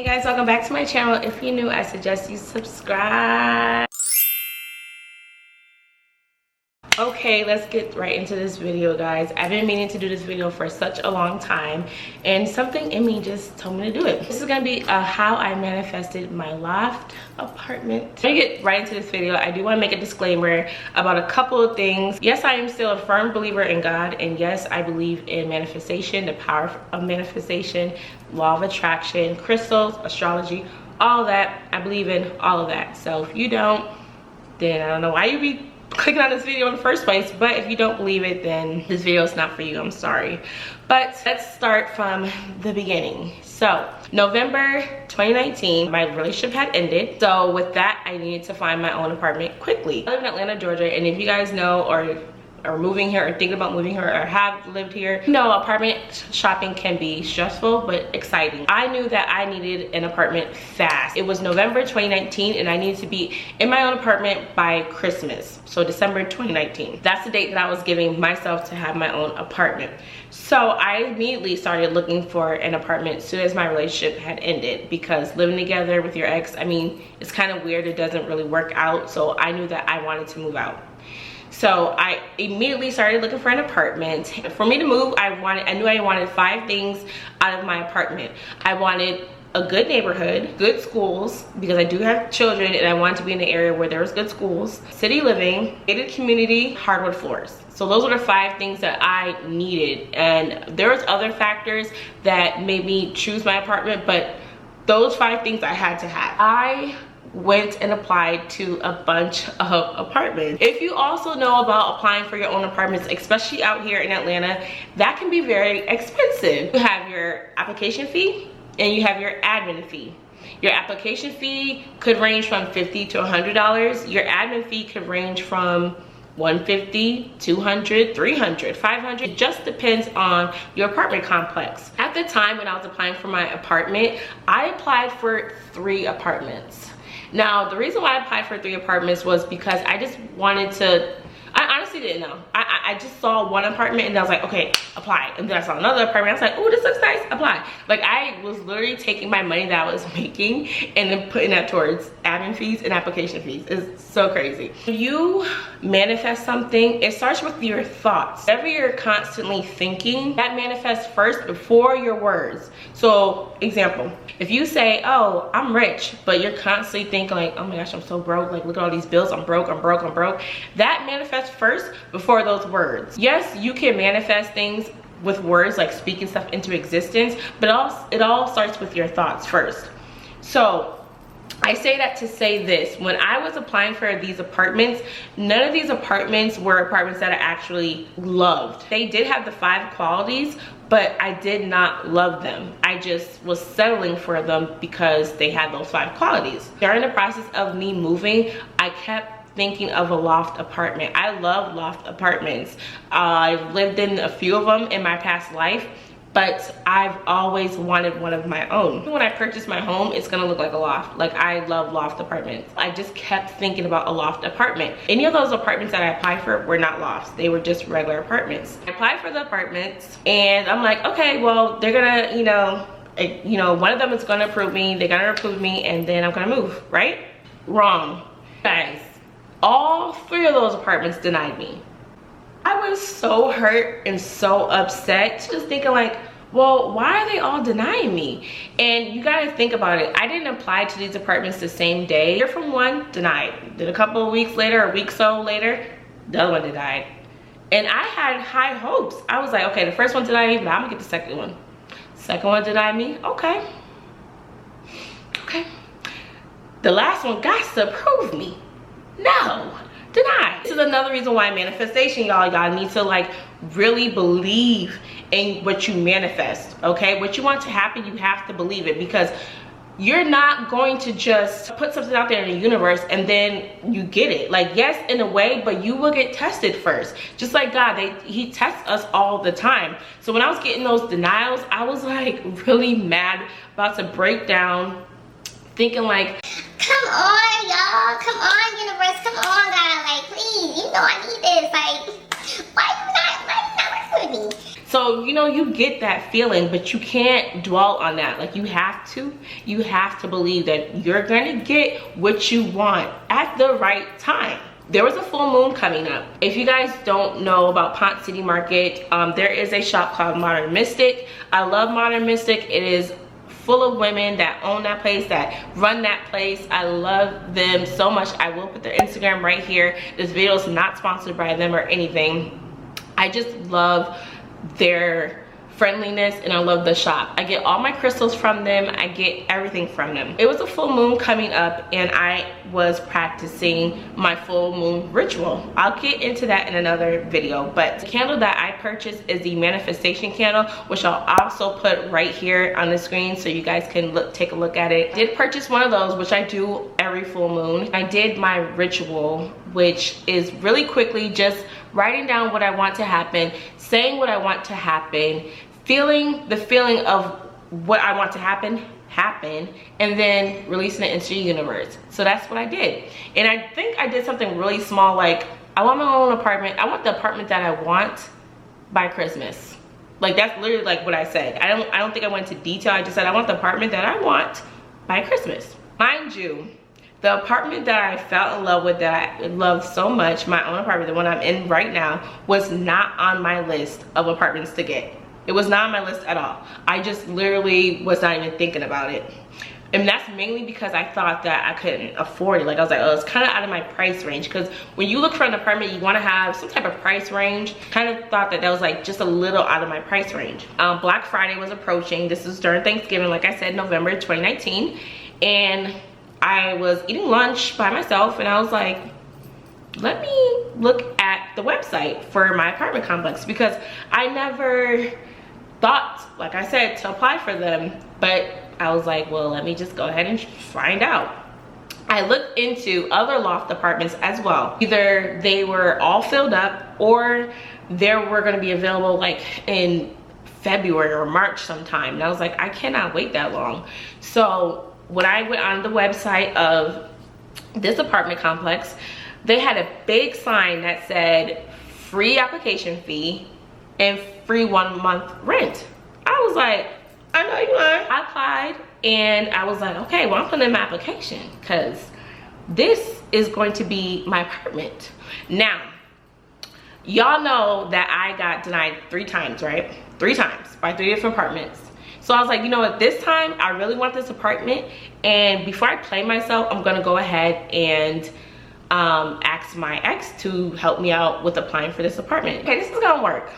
guys, welcome back to my channel. If you're new, I suggest you subscribe. Okay, let's get right into this video, guys. I've been meaning to do this video for such a long time, and something in me just told me to do it. This is gonna be how I manifested my loft apartment. Before I get right into this video, I do want to make a disclaimer about a couple of things. Yes, I am still a firm believer in God, and yes, I believe in manifestation, the power of manifestation, law of attraction, crystals, astrology, all that. I believe in all of that. So if you don't, then I don't know why you be clicking on this video in the first place. But if you don't believe it, then this video is not for you. I'm sorry. But let's start from the beginning. So November 2019, my relationship had ended. So with that, I needed to find my own apartment quickly. I live in Atlanta, Georgia, and if you guys know or are moving here or thinking about moving here or have lived here, you know, apartment shopping can be stressful but exciting. I knew that I needed an apartment fast. It was November 2019 and I needed to be in my own apartment by Christmas. So December 2019. That's the date that I was giving myself to have my own apartment. So I immediately started looking for an apartment as soon as my relationship had ended, because living together with your ex, I mean, it's kind of weird. It doesn't really work out. So I knew that I wanted to move out. So I immediately started looking for an apartment. For me to move, I knew I wanted 5 things out of my apartment. I wanted a good neighborhood, good schools, because I do have children and I wanted to be in an area where there was good schools, city living, gated community, hardwood floors. So those were the 5 things that I needed. And there was other factors that made me choose my apartment, but those 5 things I had to have. I went and applied to a bunch of apartments. If you also know about applying for your own apartments, especially out here in Atlanta, that can be very expensive. You have your application fee and you have your admin fee. Your application fee could range from $50 to $100. Your admin fee could range from $150, $200, $300, $500. It just depends on your apartment complex. At the time when I was applying for my apartment, I applied for 3 apartments. Now, the reason why I applied for 3 apartments was because I just wanted to, I honestly didn't know. I just saw one apartment and I was like, okay, apply. And then I saw another apartment. I was like, oh, this looks nice, apply. Like, I was literally taking my money that I was making and then putting that towards admin fees and application fees. It's so crazy. When you manifest something, it starts with your thoughts. Whatever you're constantly thinking, that manifests first before your words. So, example, if you say, oh, I'm rich, but you're constantly thinking like, oh my gosh, I'm so broke. Like, look at all these bills. I'm broke, I'm broke, I'm broke. That manifests first before those words. Yes, you can manifest things with words, like speaking stuff into existence, but it all starts with your thoughts first. So I say that to say this: when I was applying for these apartments, none of these apartments were apartments that I actually loved. They did have the 5 qualities, but I did not love them. I just was settling for them because they had those 5 qualities. During the process of me moving, I kept thinking of a loft apartment. I love loft apartments. I've lived in a few of them in my past life, but I've always wanted one of my own. When I purchase my home, it's gonna look like a loft. Like, I love loft apartments. I just kept thinking about a loft apartment. Any of those apartments that I applied for were not lofts. They were just regular apartments. I applied for the apartments and I'm like, okay, well, they're gonna, you know, one of them is gonna approve me, they're gonna approve me, and then I'm gonna move, right? Wrong. Guys, all 3 of those apartments denied me. I was so hurt and so upset, just thinking like, well, why are they all denying me? And you gotta think about it. I didn't apply to these apartments the same day. Hear from one, denied. Then a couple of weeks later, a week so later, the other one denied. And I had high hopes. I was like, okay, the first one denied me, but I'm gonna get the second one. Second one denied me, okay. Okay. The last one got to approve me. No, denied. This is another reason why manifestation, y'all need to like really believe in what you manifest, okay? What you want to happen, you have to believe it, because you're not going to just put something out there in the universe and then you get it. Like, yes, in a way, but you will get tested first. Just like God, he tests us all the time. So when I was getting those denials, I was like really mad, about to break down, thinking like, come on, y'all, come on, universe, come on, God, like, please, you know I need this, like, why you not working with me? So So, you know, you get that feeling, but you can't dwell on that. Like, you have to believe that you're gonna get what you want at the right time. There was a full moon coming up. If you guys don't know about Ponce City Market, there is a shop called Modern Mystic. I love Modern Mystic. It is full of women that own that place, that run that place. I love them so much. I will put their Instagram right here. This video is not sponsored by them or anything. I just love their friendliness, and I love the shop. I get all my crystals from them. I get everything from them. It was a full moon coming up, and I was practicing my full moon ritual. I'll get into that in another video, but the candle that I purchased is the manifestation candle, which I'll also put right here on the screen so you guys can take a look at it. I did purchase one of those, which I do every full moon. I did my ritual, which is really quickly just writing down what I want to happen, saying what I want to happen, feeling the feeling of what I want to happen, and then releasing it into the universe. So that's what I did. And I think I did something really small, like I want my own apartment. I want the apartment that I want by Christmas. Like, that's literally like what I said. I don't think I went into detail. I just said I want the apartment that I want by Christmas. Mind you, the apartment that I fell in love with, that I love so much, my own apartment, the one I'm in right now, was not on my list of apartments to get. It was not on my list at all. I just literally was not even thinking about it. And that's mainly because I thought that I couldn't afford it. Like, I was like, oh, it's kind of out of my price range. Because when you look for an apartment, you want to have some type of price range. Kind of thought that was like just a little out of my price range. Black Friday was approaching. This is during Thanksgiving, like I said, November 2019. And I was eating lunch by myself, and I was like, let me look at the website for my apartment complex, because I never thought, like I said, to apply for them. But I was like, well, let me just go ahead and find out. I looked into other loft apartments as well. Either they were all filled up, or there were going to be available like in February or March sometime. And I was like, I cannot wait that long. So when I went on the website of this apartment complex, they had a big sign that said free application fee and free 1 month rent. I was like, I know you lying. I applied, and I was like, okay, well, I'm putting in my application because this is going to be my apartment. Now, y'all know that I got denied 3 times, right? 3 times by 3 different apartments. So I was like, you know what, this time I really want this apartment, and before I play myself, I'm gonna go ahead and ask my ex to help me out with applying for this apartment. Okay, this is gonna work.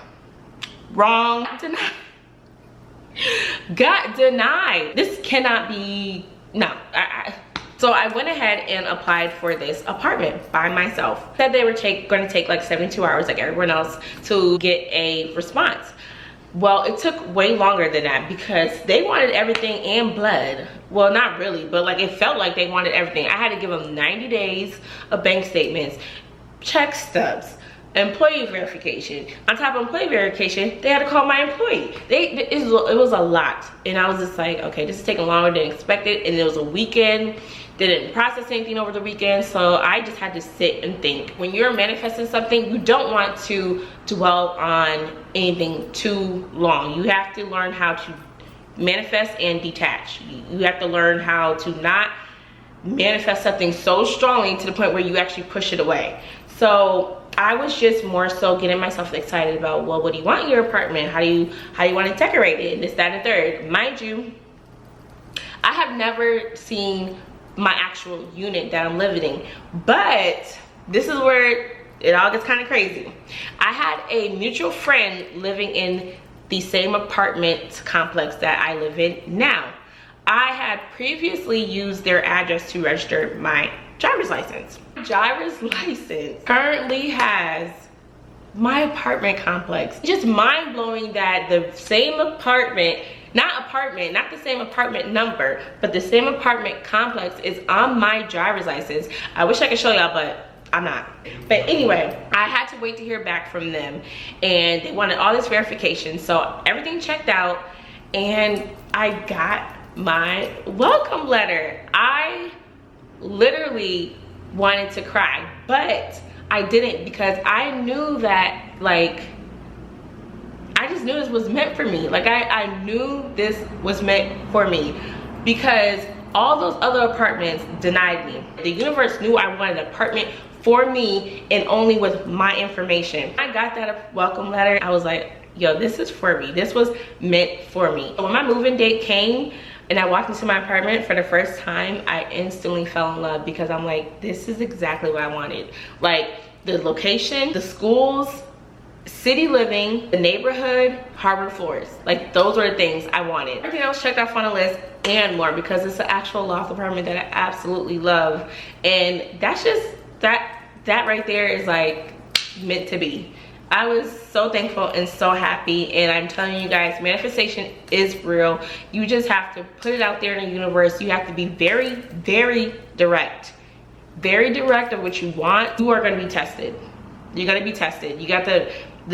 Wrong. Got denied. This cannot be, no. So I went ahead and applied for this apartment by myself. Said they were going to take like 72 hours like everyone else to get a response. Well, it took way longer than that because they wanted everything and blood. Well, not really, but like it felt like they wanted everything. I had to give them 90 days of bank statements, check stubs, employee verification. On top of employee verification, they had to call my employee. It was a lot, and I was just like, okay, this is taking longer than expected, and it was a weekend. They didn't process anything over the weekend, so I just had to sit and think. When you're manifesting something, you don't want to dwell on anything too long. You have to learn how to manifest and detach. You have to learn how to not manifest something so strongly to the point where you actually push it away. So I was just more so getting myself excited about, well, what do you want in your apartment? How do you want to decorate it? And this, that, and the third. Mind you, I have never seen my actual unit that I'm living in, but this is where it all gets kind of crazy. I had a mutual friend living in the same apartment complex that I live in now. I had previously used their address to register my driver's license. My driver's license currently has my apartment complex. Just mind-blowing that the same apartment, not the same apartment number, but the same apartment complex is on my driver's license. I wish I could show y'all, but I'm not. But anyway, I had to wait to hear back from them, and they wanted all this verification. So everything checked out, and I got my welcome letter. I literally wanted to cry, but I didn't, because I knew that, like, I just knew this was meant for me. Like I knew this was meant for me, because all those other apartments denied me. The universe knew I wanted an apartment for me, and only with my information. I got that welcome letter. I was like, yo, this is for me. This was meant for me. When my moving date came and I walked into my apartment for the first time, I instantly fell in love, because I'm like, this is exactly what I wanted. Like the location, the schools, city living, the neighborhood, harbor floors. Like those were the things I wanted. Everything else checked off on the list and more, because it's an actual loft apartment that I absolutely love. And that's just, that right there is like meant to be. I was so thankful and so happy, and I'm telling you guys, manifestation is real. You just have to put it out there in the universe. You have to be very, very direct. Very direct of what you want. You are going to be tested. You're going to be tested. You got the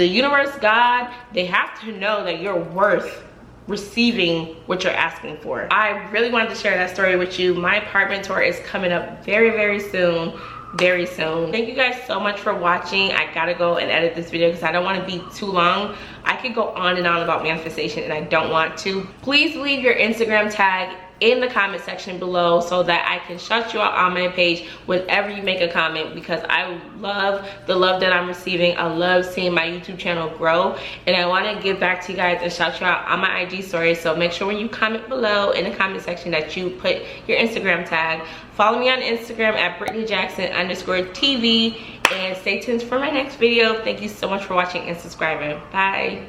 universe, God, they have to know that you're worth receiving what you're asking for. I really wanted to share that story with you. My apartment tour is coming up very, very soon. Very soon. Thank you guys so much for watching. I gotta go and edit this video because I don't want to be too long. I could go on and on about manifestation and I don't want to. Please leave your Instagram tag in the comment section below so that I can shout you out on my page whenever you make a comment, because I love the love that I'm receiving. I love seeing my YouTube channel grow, and I want to give back to you guys and shout you out on my IG stories. So make sure when you comment below in the comment section that you put your Instagram tag. Follow me on Instagram at BrittanyJackson_TV, and stay tuned for my next video. Thank you so much for watching and subscribing. Bye.